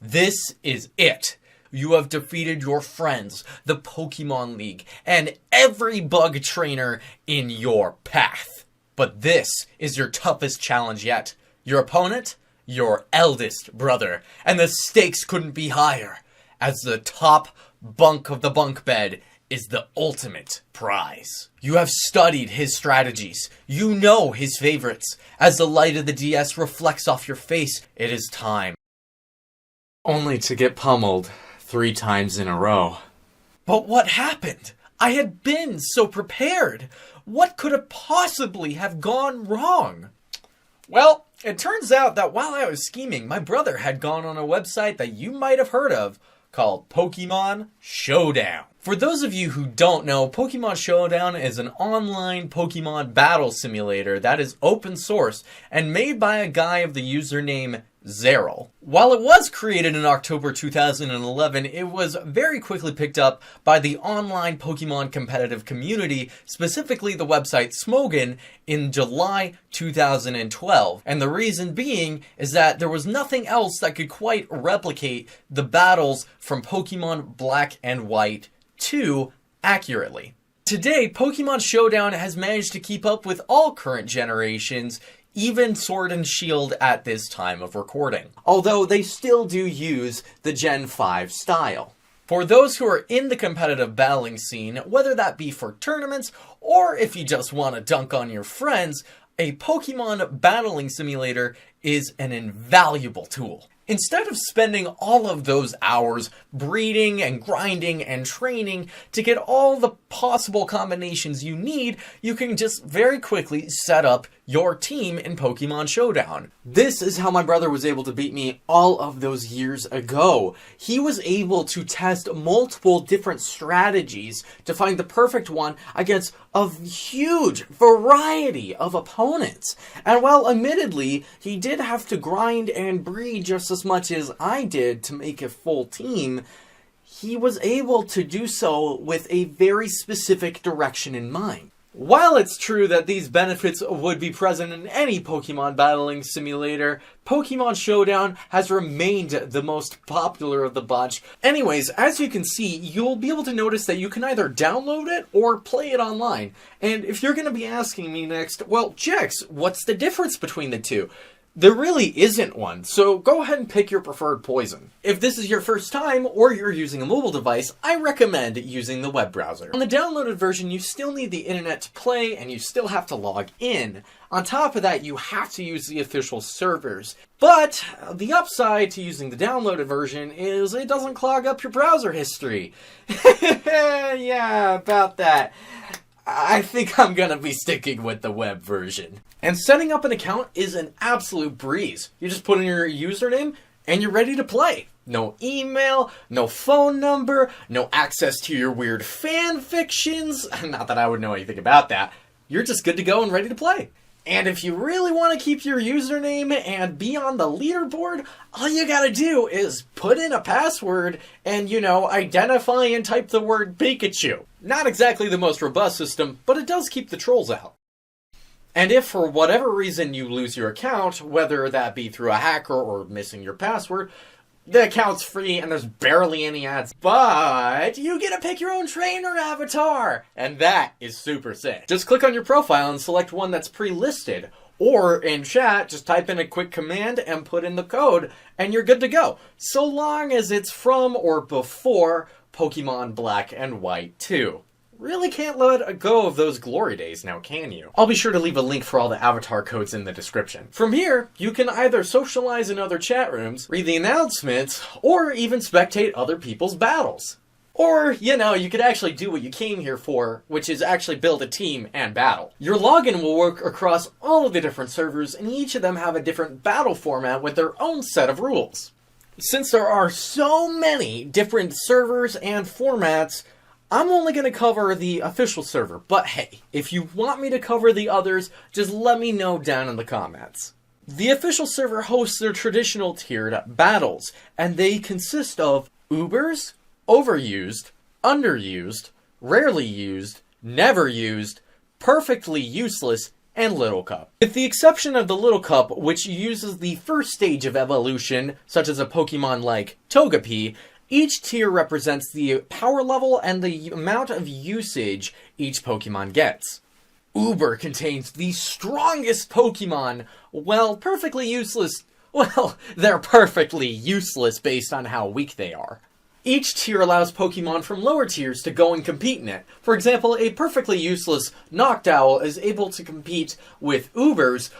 This is it. You have defeated your friends, the Pokemon League, and every bug trainer in your path. But this is your toughest challenge yet. Your opponent? Your eldest brother. And the stakes couldn't be higher, as the top bunk of the bunk bed is the ultimate prize. You have studied his strategies. You know his favorites. As the light of the DS reflects off your face, it is time. Only to get pummeled 3 times in a row. But what happened? I had been so prepared. What could have possibly have gone wrong? Well, it turns out that while I was scheming, my brother had gone on a website that you might have heard of called Pokémon Showdown. For those of you who don't know, Pokémon Showdown is an online Pokémon battle simulator that is open source and made by a guy of the username Zeril. While it was created in October 2011, it was very quickly picked up by the online Pokemon competitive community, specifically the website Smogon, in July 2012. And the reason being is that there was nothing else that could quite replicate the battles from Pokemon Black and White 2 accurately. Today, Pokemon Showdown has managed to keep up with all current generations, even Sword and Shield at this time of recording. Although they still do use the Gen 5 style. For those who are in the competitive battling scene, whether that be for tournaments or if you just want to dunk on your friends, a Pokemon battling simulator is an invaluable tool. Instead of spending all of those hours breeding and grinding and training to get all the possible combinations you need, you can just very quickly set up your team in Pokemon Showdown. This is how my brother was able to beat me all of those years ago. He was able to test multiple different strategies to find the perfect one against a huge variety of opponents. And while admittedly, he did have to grind and breed just as much as I did to make a full team, he was able to do so with a very specific direction in mind. While it's true that these benefits would be present in any Pokemon battling simulator, Pokemon Showdown has remained the most popular of the bunch. Anyways, as you can see, you'll be able to notice that you can either download it or play it online. And if you're going to be asking me next, well, Jex, what's the difference between the two? There really isn't one, so go ahead and pick your preferred poison. If this is your first time, or you're using a mobile device, I recommend using the web browser. On the downloaded version, you still need the internet to play, and you still have to log in. On top of that, you have to use the official servers. But the upside to using the downloaded version is it doesn't clog up your browser history. Yeah, about that. I think I'm gonna be sticking with the web version. And setting up an account is an absolute breeze. You just put in your username and you're ready to play. No email, no phone number, no access to your weird fan fictions. Not that I would know anything about that. You're just good to go and ready to play. And if you really want to keep your username and be on the leaderboard, all you gotta do is put in a password and, identify and type the word Pikachu. Not exactly the most robust system, but it does keep the trolls out. And if for whatever reason you lose your account, whether that be through a hacker or missing your password, the account's free and there's barely any ads, but you get to pick your own trainer avatar, and that is super sick. Just click on your profile and select one that's pre-listed, or in chat, just type in a quick command and put in the code, and you're good to go, so long as it's from or before Pokemon Black and White 2. Really can't let go of those glory days now, can you? I'll be sure to leave a link for all the avatar codes in the description. From here, you can either socialize in other chat rooms, read the announcements, or even spectate other people's battles. Or, you could actually do what you came here for, which is actually build a team and battle. Your login will work across all of the different servers, and each of them have a different battle format with their own set of rules. Since there are so many different servers and formats, I'm only going to cover the official server, but hey, if you want me to cover the others, just let me know down in the comments. The official server hosts their traditional tiered battles, and they consist of Ubers, Overused, Underused, Rarely Used, Never Used, Perfectly Useless, and Little Cup. With the exception of the Little Cup, which uses the first stage of evolution, such as a Pokemon like Togepi, each tier represents the power level and the amount of usage each Pokemon gets. Uber contains the strongest Pokemon, well, perfectly useless. Well, they're perfectly useless based on how weak they are. Each tier allows Pokemon from lower tiers to go and compete in it. For example, a perfectly useless Noctowl is able to compete with Ubers,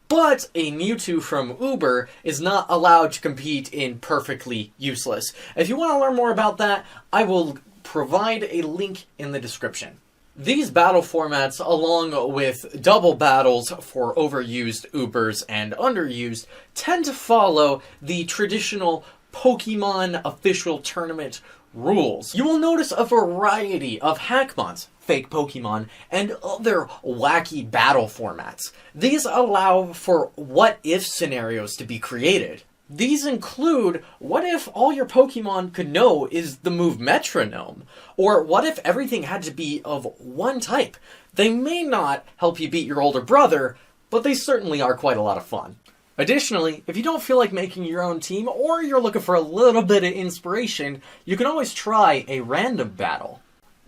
but a Mewtwo from Uber is not allowed to compete in perfectly useless. If you want to learn more about that, I will provide a link in the description. These battle formats, along with double battles for overused Ubers and underused, tend to follow the traditional Pokemon official tournament rules. You will notice a variety of Hackmons, fake Pokemon, and other wacky battle formats. These allow for what-if scenarios to be created. These include, what if all your Pokemon could know is the move Metronome? Or what if everything had to be of one type? They may not help you beat your older brother, but they certainly are quite a lot of fun. Additionally, if you don't feel like making your own team, or you're looking for a little bit of inspiration, you can always try a random battle.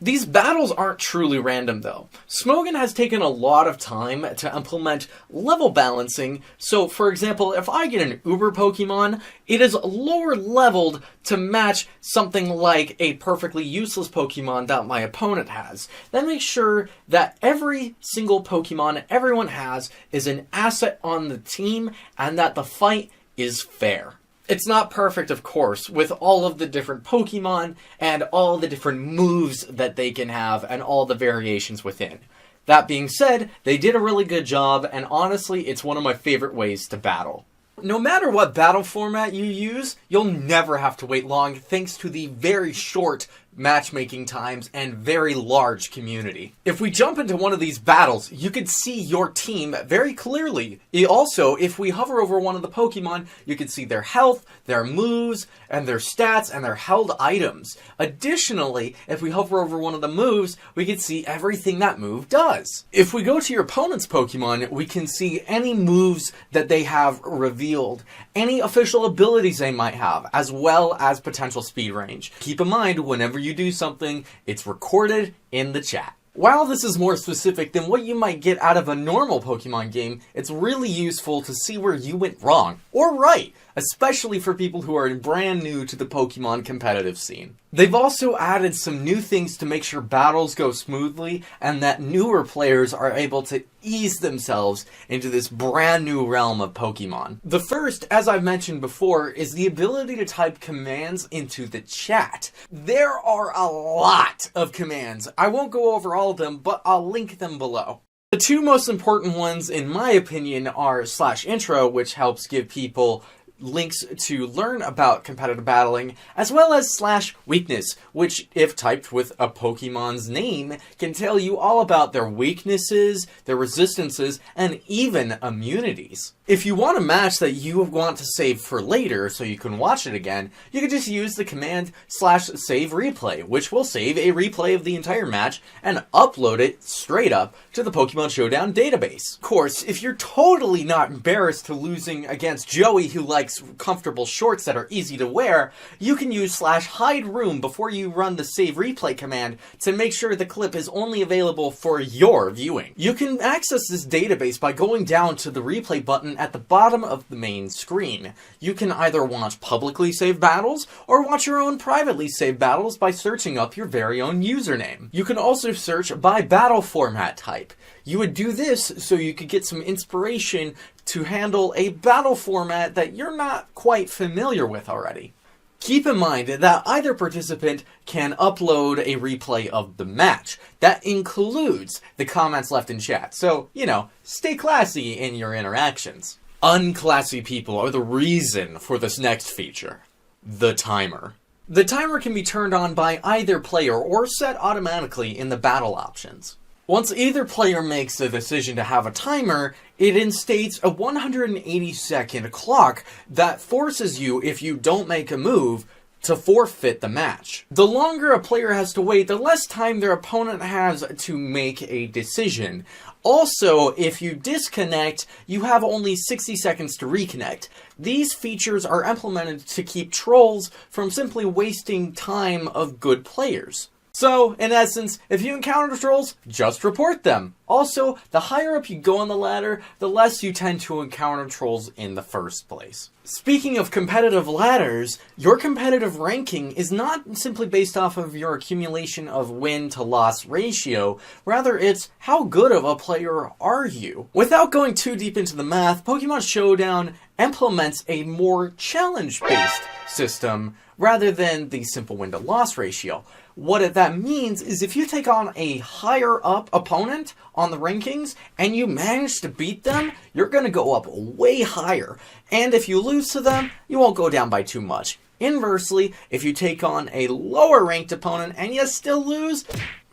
These battles aren't truly random though. Smogon has taken a lot of time to implement level balancing, so for example, if I get an Uber Pokemon, it is lower leveled to match something like a perfectly useless Pokemon that my opponent has. That makes sure that every single Pokemon everyone has is an asset on the team and that the fight is fair. It's not perfect, of course, with all of the different Pokemon and all the different moves that they can have and all the variations within. That being said, they did a really good job, and honestly, it's one of my favorite ways to battle. No matter what battle format you use, you'll never have to wait long thanks to the very short matchmaking times and very large community. If we jump into one of these battles, you can see your team very clearly. Also, if we hover over one of the Pokemon, you can see their health, their moves, and their stats, and their held items. Additionally, if we hover over one of the moves, we can see everything that move does. If we go to your opponent's Pokemon, we can see any moves that they have revealed, any official abilities they might have, as well as potential speed range. Keep in mind, whenever you do something, it's recorded in the chat. While this is more specific than what you might get out of a normal Pokemon game, it's really useful to see where you went wrong, or right, especially for people who are brand new to the Pokemon competitive scene. They've also added some new things to make sure battles go smoothly and that newer players are able to ease themselves into this brand new realm of Pokemon. The first, as I've mentioned before, is the ability to type commands into the chat. There are a lot of commands. I won't go over all of them, but I'll link them below. The two most important ones, in my opinion, are /intro, which helps give people links to learn about competitive battling, as well as /weakness, which, if typed with a Pokemon's name, can tell you all about their weaknesses, their resistances, and even immunities. If you want a match that you want to save for later so you can watch it again, you can just use the command /save replay, which will save a replay of the entire match and upload it straight up to the Pokemon Showdown database. Of course, if you're totally not embarrassed to losing against Joey, who likes comfortable shorts that are easy to wear, you can use /hide room before you run the save replay command to make sure the clip is only available for your viewing. You can access this database by going down to the replay button at the bottom of the main screen. You can either watch publicly saved battles or watch your own privately saved battles by searching up your very own username. You can also search by battle format type. You would do this so you could get some inspiration to handle a battle format that you're not quite familiar with already. Keep in mind that either participant can upload a replay of the match. That includes the comments left in chat, so, stay classy in your interactions. Unclassy people are the reason for this next feature, the timer. The timer can be turned on by either player or set automatically in the battle options. Once either player makes the decision to have a timer, it instates a 180-second clock that forces you, if you don't make a move, to forfeit the match. The longer a player has to wait, the less time their opponent has to make a decision. Also, if you disconnect, you have only 60 seconds to reconnect. These features are implemented to keep trolls from simply wasting time of good players. So, in essence, if you encounter trolls, just report them. Also, the higher up you go on the ladder, the less you tend to encounter trolls in the first place. Speaking of competitive ladders, your competitive ranking is not simply based off of your accumulation of win to loss ratio, rather it's how good of a player are you. Without going too deep into the math, Pokémon Showdown implements a more challenge-based system rather than the simple win to loss ratio. What that means is if you take on a higher up opponent on the rankings and you manage to beat them, you're going to go up way higher. And if you lose to them, you won't go down by too much. Inversely, if you take on a lower ranked opponent and you still lose,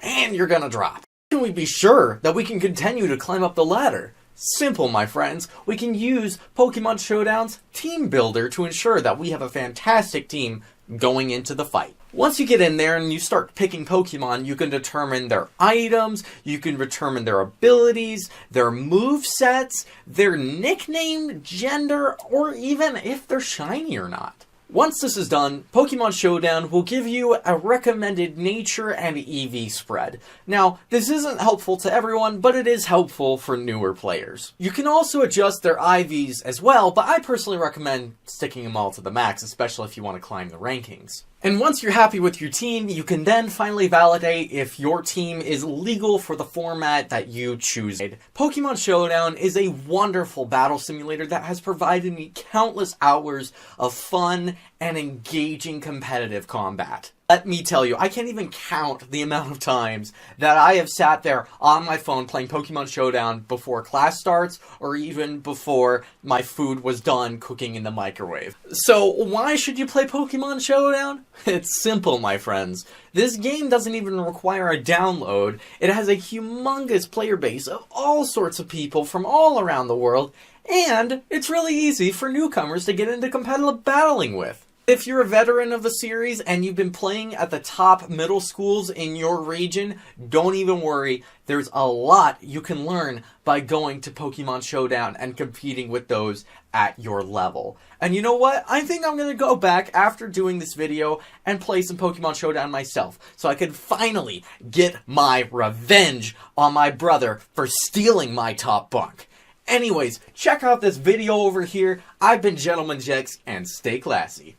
man, you're going to drop. How can we be sure that we can continue to climb up the ladder? Simple, my friends. We can use Pokémon Showdown's Team Builder to ensure that we have a fantastic team going into the fight. Once you get in there and you start picking Pokemon, you can determine their items, you can determine their abilities, their movesets, their nickname, gender, or even if they're shiny or not. Once this is done, Pokémon Showdown will give you a recommended nature and EV spread. Now, this isn't helpful to everyone, but it is helpful for newer players. You can also adjust their IVs as well, but I personally recommend sticking them all to the max, especially if you want to climb the rankings. And once you're happy with your team, you can then finally validate if your team is legal for the format that you choose. Pokémon Showdown is a wonderful battle simulator that has provided me countless hours of fun and engaging competitive combat. Let me tell you, I can't even count the amount of times that I have sat there on my phone playing Pokémon Showdown before class starts or even before my food was done cooking in the microwave. So why should you play Pokémon Showdown? It's simple, my friends. This game doesn't even require a download. It has a humongous player base of all sorts of people from all around the world, and it's really easy for newcomers to get into competitive battling with. If you're a veteran of the series and you've been playing at the top middle schools in your region, don't even worry. There's a lot you can learn by going to Pokémon Showdown and competing with those at your level. And you know what? I think I'm going to go back after doing this video and play some Pokémon Showdown myself, so I can finally get my revenge on my brother for stealing my top bunk. Anyways, check out this video over here. I've been Gentleman Jex, and stay classy.